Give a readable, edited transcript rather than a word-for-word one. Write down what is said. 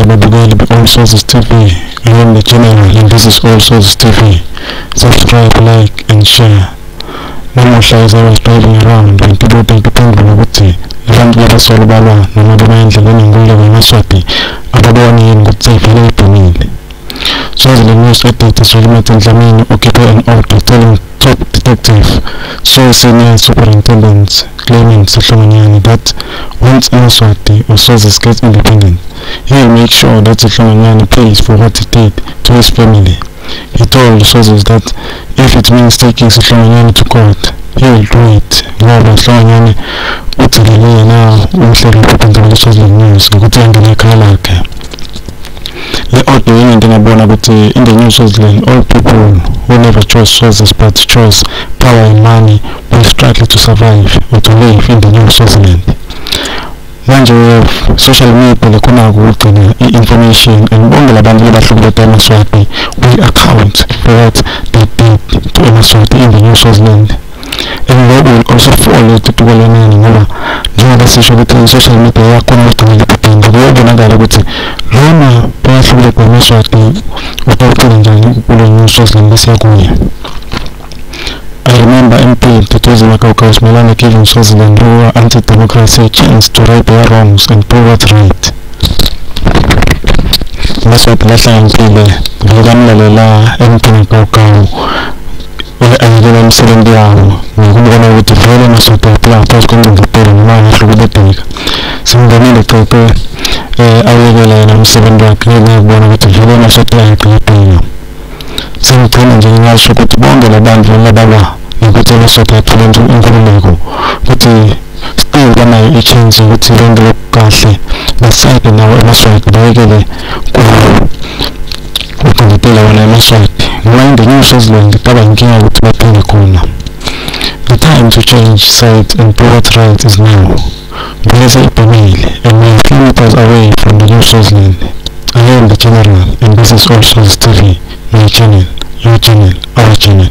Sawubona babukeli be-All Sources TV. I am the General and this is All Sources TV. Subscribe, like and share. Namuhla as I was driving around ngibona ngiphendula ukuthi abantu labasolbalwa noma bemayendleleni ngiloko eMaswati ababoni yini ukuthi vele ibhumile. Swaziland News Update is Regiment Dlamini occupy an order telling top detective Senior Superintendent Clement Sihlomanyane that once Maswati or Swazis gets independent, he will make sure that Sihlomanyane pays for what he did to his family. He told Swazis that if it means taking Sihlomanyane to court, he will do it. Ngoba Sihlomanyane uthelele now umhlelo wokuphendula Swaziland News ngokuthi angene ekhaya lakhe. The audio in the New Swaziland, all people who never chose Swazis but chose power and money will struggle to survive or to live in the New Swaziland. Manje social media lekona ukugcina information and bonke labantu abahlukile eMaswati will account for what they did to eMaswati in the New Swaziland. And they will also follow tutukoloneni ngoba njengoba sisho ukuthi social media yakhona ukugcina ibhanga kuyabonakala ukuthi lona bayahlukile kweMaswati utawucela njani kulo New Swaziland lesiyakuya. I remember MP Mthethwa Makauka Smelana giving Swaziland who are anti-democracy a chance to right their wrongs and prove what's right. Maswati lahlangile ngokamlalela MP Makauka ayekela umsebenzi wawo ngokubona ukuthi vele Maswati aphila phakathi kwengqungquthela noma ahlukubedeka. Simngenile Cece ayekela yena umsebenzi wakhe ngokubona ukuthi vele Maswati ayaqhubeka. Sengigcina nje ngasho ukuthi bonke labantu labalwa ukuthi Maswati athole inkululeko ukuthi still banayo i-chance ukuthi bonke lokukahle basayide nawo eMaswati bayekele ukugqugqutela wona eMaswati ngoba in the New Swaziland kaba inkinga ukuthi baphile khona. The time to change sides and prove what's right is now. Bese ibhumile and we are kilometers away from the New Swaziland. I am the General and this is All Sources TV, my channel, your channel, our channel.